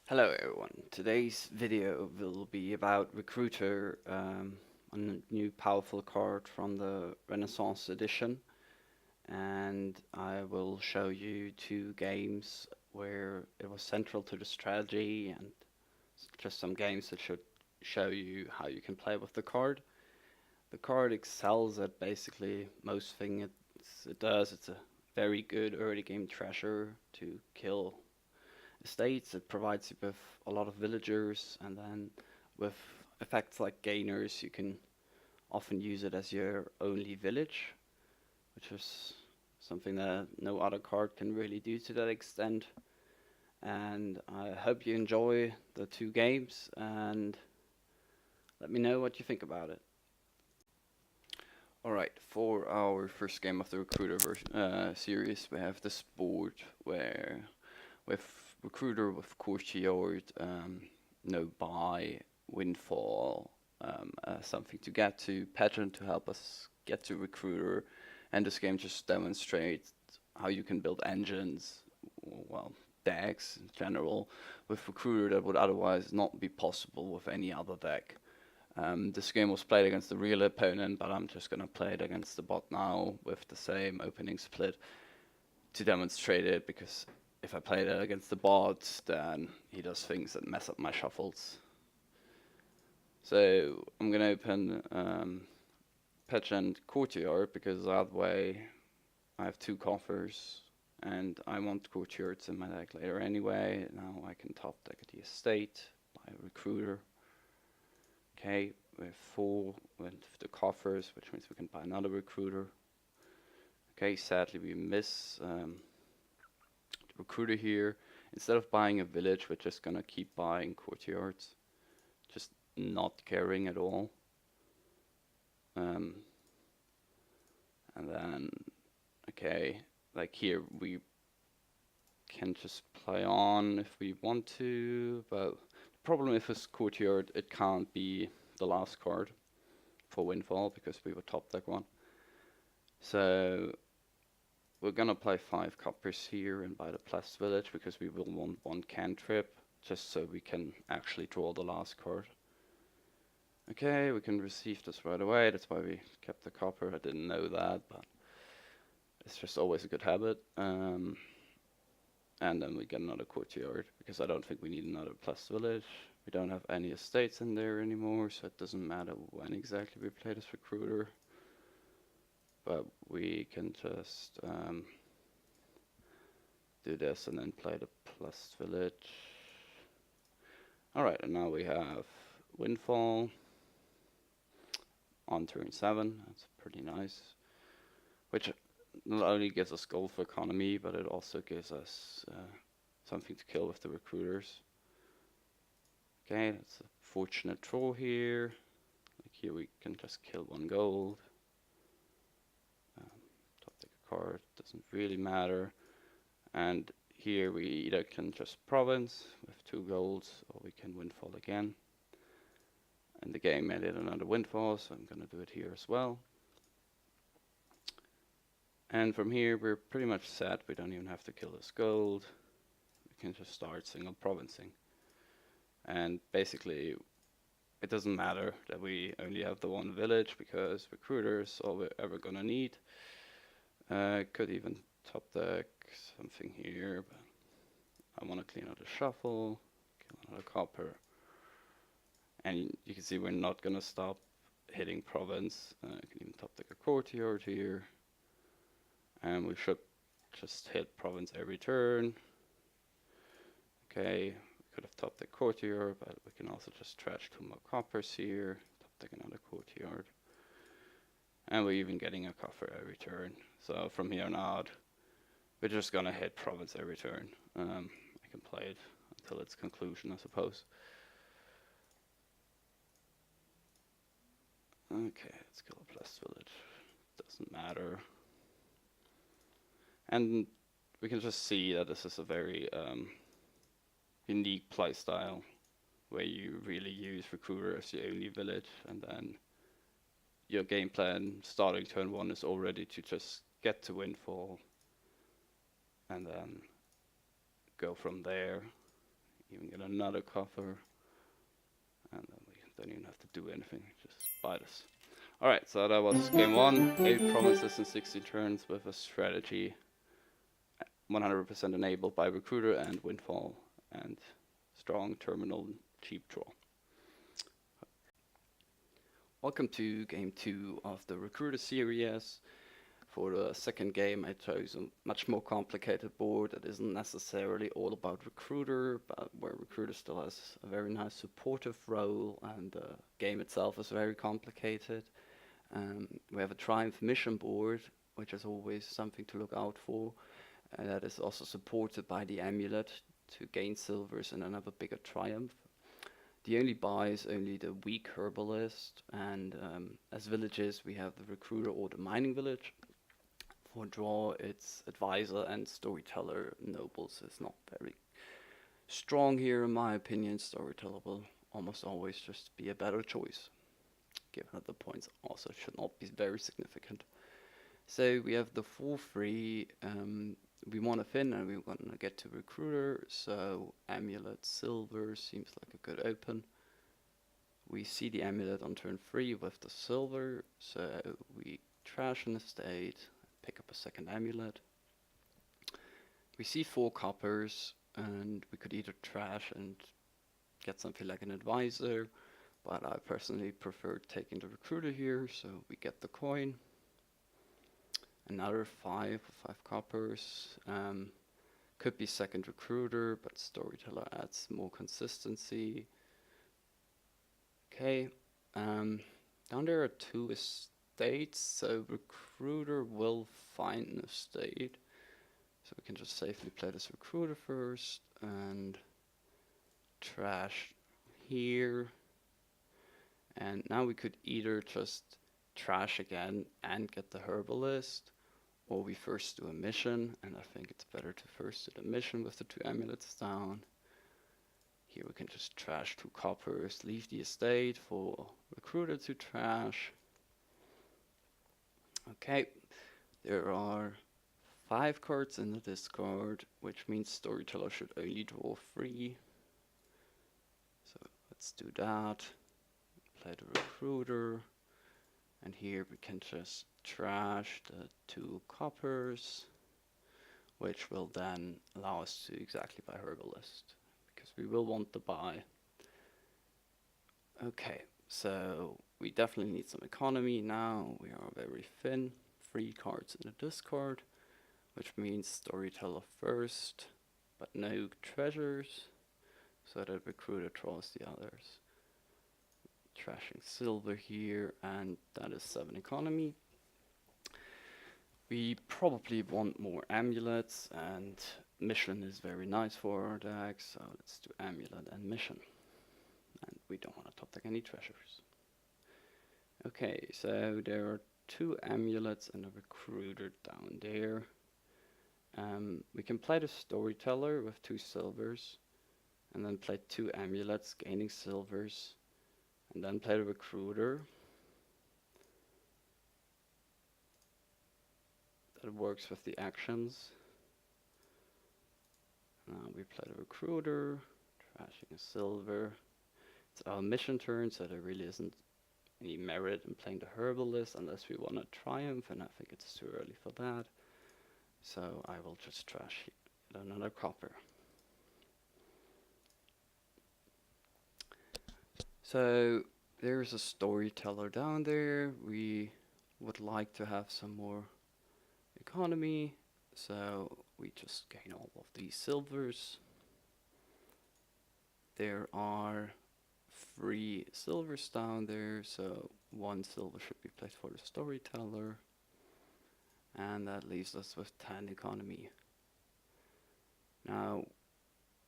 Hello everyone. Today's video will be about Recruiter, a new powerful card from the Renaissance edition, and I will show you two games where it was central to the strategy and just some games that should show you how you can play with the card. The card excels at basically most things it does. It's a very good early game treasure to kill estates. It provides you with a lot of villagers, and then with effects like gainers, you can often use it as your only village, which is something that no other card can really do to that extent. And I hope you enjoy the two games and let me know what you think about it. Alright, for our first game of the Recruiter series, we have this board where with Recruiter, with Courtyard, no buy, Windfall, something to get to, Pattern to help us get to Recruiter, and this game just demonstrates how you can build engines, well, decks in general, with Recruiter that would otherwise not be possible with any other deck. This game was played against the real opponent, but I'm just going to play it against the bot now with the same opening split to demonstrate it, because if I play that against the bot, then he does things that mess up my shuffles. So I'm going to open Patch and Courtyard, because that way I have two coffers, and I want Courtyards in my deck later anyway. Now I can top deck the estate by Recruiter. Okay, we have 4 with the coffers, which means we can buy another Recruiter. Okay, sadly we miss the Recruiter here. Instead of buying a village, we're just gonna keep buying courtyards, just not caring at all. And then, okay, like here we can just play on if we want to, but the problem with this courtyard, it can't be the last card for Windfall because we would top deck one. So we're gonna play 5 coppers here and buy the plus village because we will want 1 cantrip, just so we can actually draw the last card. Okay, we can receive this right away, that's why we kept the copper. I didn't know that, but it's just always a good habit. And then we get another courtyard, because I don't think we need another plus village. We don't have any estates in there anymore, so it doesn't matter when exactly we play this Recruiter. But we can just do this and then play the plus village. Alright, and now we have Windfall on turn 7. That's pretty nice. Which not only gives us gold for economy, but it also gives us something to kill with the recruiters. Okay, that's a fortunate draw here. Like here we can just kill 1 gold. Top deck a card, doesn't really matter. And here we either can just province with 2 golds, or we can windfall again. And the game added another windfall, so I'm gonna do it here as well. And from here we're pretty much set. We don't even have to kill this gold. We can just start single provincing. And basically it doesn't matter that we only have the 1 village, because recruiters all we're ever gonna need. Could even top deck something here, but I want to clean out the shuffle, kill another copper. And you can see we're not gonna stop hitting province. I can even top deck a courtyard here. And we should just hit province every turn. Okay, we could have top deck courtyard, but we can also just trash 2 more coppers here, top deck another courtyard. And we're even getting a copper every turn. So from here on out, we're just gonna hit province every turn. I can play it until its conclusion, I suppose. Okay, let's kill a plus village. Doesn't matter. And we can just see that this is a very unique playstyle, where you really use recruiter as your only village, and then your game plan starting turn 1 is already to just get to windfall and then go from there. even get another copper, and then we don't even have to do anything, just buy this. Alright, so that was game 1, 8 provinces in 60 turns with a strategy 100% enabled by Recruiter and Windfall and strong terminal cheap draw. Welcome to game 2 of the Recruiter series. For the second game I chose a much more complicated board that isn't necessarily all about Recruiter, but where Recruiter still has a very nice supportive role and the game itself is very complicated. We have a Triumph mission board, which is always something to look out for. That is also supported by the amulet to gain silvers and another bigger Triumph. The only buy is only the weak herbalist, and as villages we have the Recruiter or the mining village. For draw it's advisor and storyteller. Nobles is not very strong here in my opinion. Storyteller will almost always just be a better choice, given that the points also should not be very significant. So we have the 4-3, we want to fin and we want to get to Recruiter, so Amulet Silver seems like a good open. We see the Amulet on turn 3 with the silver, so we trash an estate, pick up a second Amulet. We see 4 coppers, and we could either trash and get something like an advisor, but I personally prefer taking the Recruiter here, so we get the coin. Another 5 coppers. Could be second Recruiter, but Storyteller adds more consistency. Okay. Down there are 2 estates, so Recruiter will find an estate. So we can just safely play this Recruiter first and trash here. And now we could either just trash again and get the herbalist, or we first do a mission, and I think it's better to first do the mission with the 2 amulets down. Here we can just trash 2 coppers, leave the estate for Recruiter to trash. Okay, there are 5 cards in the discard, which means Storyteller should only draw 3. So let's do that. Play the Recruiter. And here we can just trash the 2 coppers, which will then allow us to exactly buy herbalist, because we will want to buy. Okay, so we definitely need some economy now. We are very thin. 3 cards in the discard, which means Storyteller first, but no treasures, so that Recruiter draws the others. Trashing silver here, and that is 7 economy. We probably want more amulets, and mission is very nice for our deck, so let's do amulet and mission. And we don't want to top deck any treasures. Okay, so there are 2 amulets and a Recruiter down there. We can play the Storyteller with 2 silvers, and then play 2 amulets, gaining silvers. And then play the Recruiter. That works with the actions. Now we play the Recruiter, trashing a silver. It's our mission turn, so there really isn't any merit in playing the herbalist unless we want to triumph, and I think it's too early for that. So I will just trash another copper. So there's a Storyteller down there. We would like to have some more economy, so we just gain all of these silvers. There are 3 silvers down there, so 1 silver should be placed for the Storyteller, and that leaves us with 10 economy. Now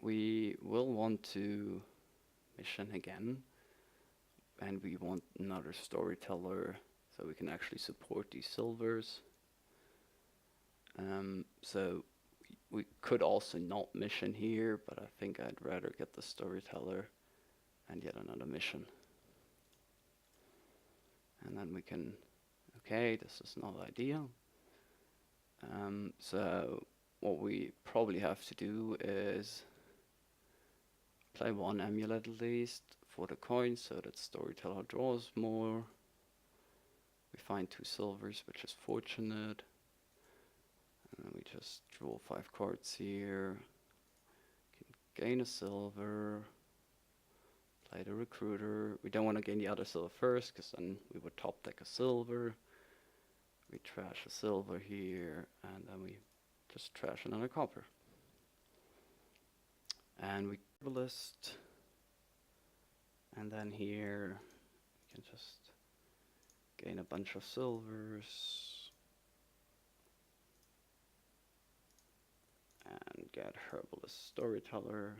we will want to mission again, and we want another Storyteller so we can actually support these silvers. So we could also not mission here, but I think I'd rather get the Storyteller and yet another mission. And then we can, okay, this is not ideal. So what we probably have to do is Play one amulet at least for the coin so that storyteller draws more. We find 2 silvers, which is fortunate. And then we just draw 5 cards here. Can gain a silver. Play the recruiter. We don't want to gain the other silver first, because then we would top deck a silver. We trash a silver here, and then we just trash another copper. And we list. And then here we can just gain a bunch of silvers and get herbalist storyteller.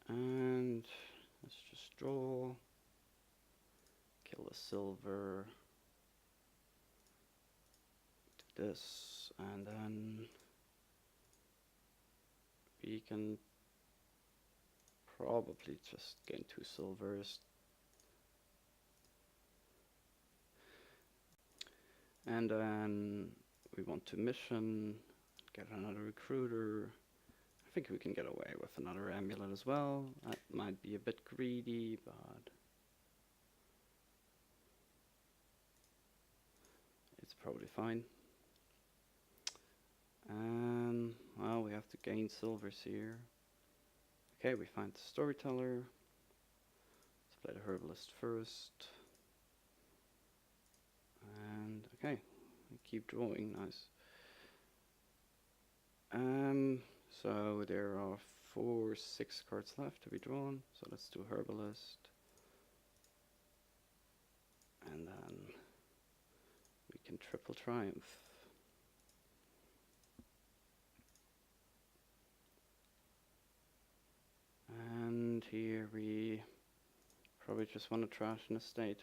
And let's just draw, kill a silver, do this, and then we can probably just gain 2 silvers. And then we want to mission, get another recruiter. I think we can get away with another amulet as well. That might be a bit greedy, but it's probably fine. Well, we have to gain silvers here. Okay, we find the storyteller. Let's play the herbalist first. And okay, we keep drawing, nice. So there are 6 cards left to be drawn. So let's do herbalist. And then we can triple triumph. And here we probably just want to trash an estate.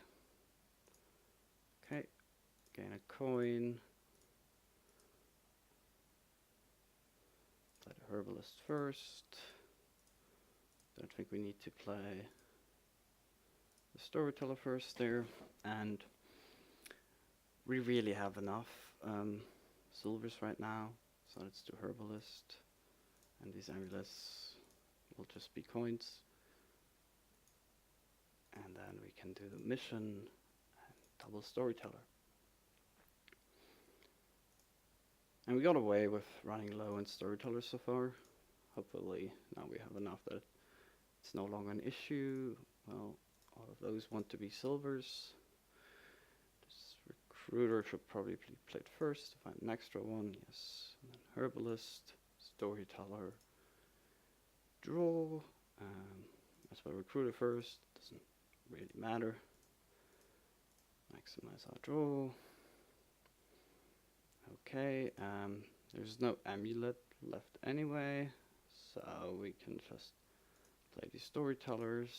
Okay, gain a coin. Play the herbalist first. Don't think we need to play the storyteller first there. And we really have enough silvers right now. So let's do herbalist. And these amulets will just be coins. And then we can do the mission and double storyteller. And we got away with running low on storyteller so far. Hopefully now we have enough that it's no longer an issue. Well, all of those want to be silvers. This recruiter should probably be played first. Find an extra one, yes. And then herbalist, storyteller, draw. That's why recruiter first. Doesn't really matter. Maximize our draw. Okay, there's no amulet left anyway, so we can just play these storytellers.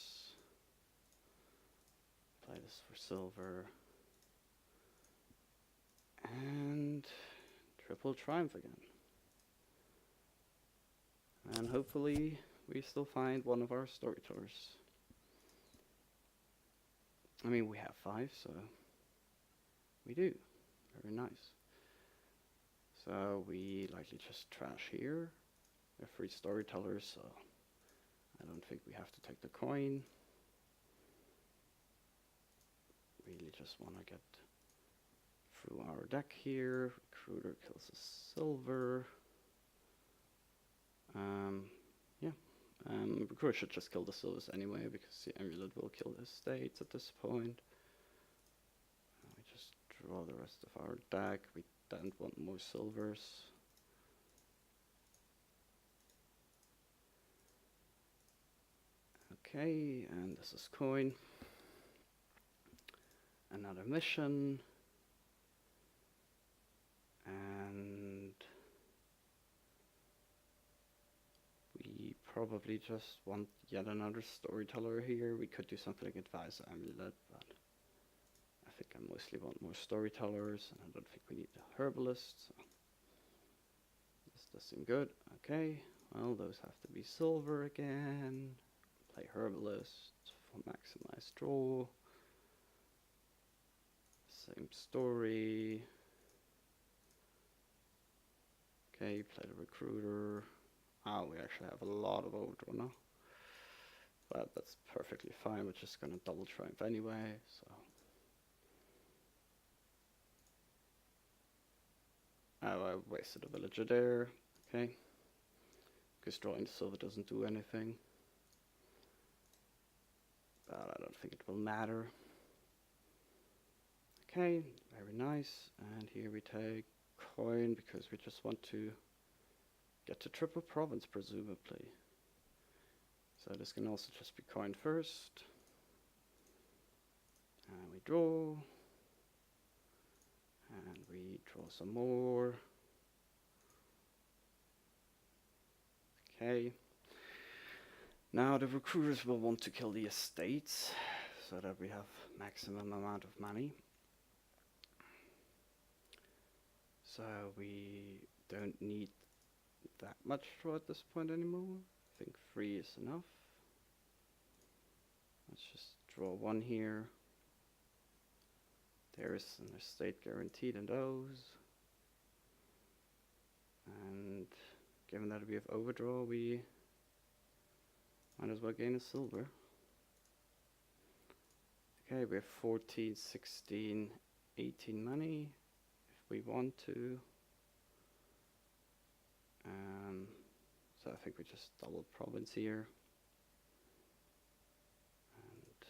Play this for silver. And triple triumph again. And hopefully we still find one of our storytellers. I mean, we have 5, so we do. Very nice. So we likely just trash here. They're 3 storytellers, so I don't think we have to take the coin. Really just want to get through our deck here. Recruiter kills a silver. Recruiter should just kill the silvers anyway, because the amulet will kill the estates at this point. We just draw the rest of our deck. We don't want more silvers. Okay, and this is coin. Another mission. And we probably just want yet another storyteller here. We could do something like advise amulet, but I think I mostly want more storytellers, and I don't think we need a herbalist. So this does seem good. Okay, well, those have to be silver again. Play herbalist for maximize draw. Same story. Okay, play the recruiter. Oh, we actually have a lot of overdraw now. But that's perfectly fine. We're just gonna double triumph anyway, so. Oh, I wasted a villager there. Okay. Because drawing the silver doesn't do anything. But I don't think it will matter. Okay, very nice. And here we take coin because we just want to get to triple province, presumably. So this can also just be coin first. And we draw. And we draw some more. Okay. Now the recruiters will want to kill the estates so that we have maximum amount of money. So we don't need that much draw at this point anymore. I think 3 is enough. Let's just draw 1 here. There is an estate guaranteed in those. And given that we have overdraw, we might as well gain a silver. Okay, we have 14, 16, 18 money if we want to. So I think we just double province here. And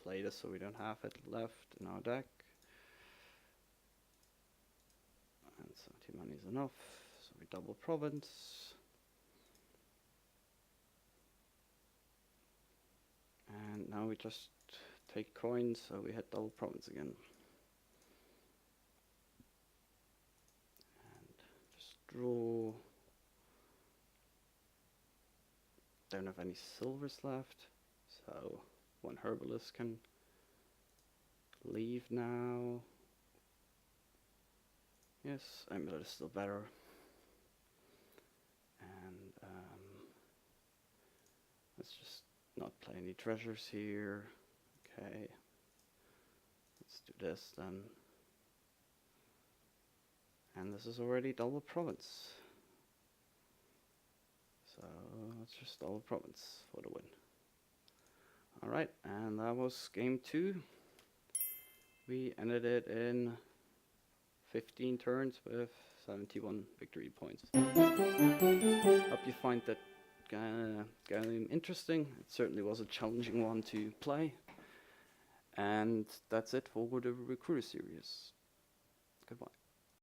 play this so we don't have it left in our deck. And 70 money is enough, so we double province. And now we just take coins, so we hit double province again. And just draw. Don't have any silvers left, so 1 herbalist can leave now. Yes, amulet is still better. And let's just not play any treasures here. Okay, let's do this then. And this is already double province. So let's just double province for the win. Alright, and that was game 2. We ended it in 15 turns with 71 victory points. Hope you find that game interesting. It certainly was a challenging one to play. And that's it for the Recruiter series. Goodbye.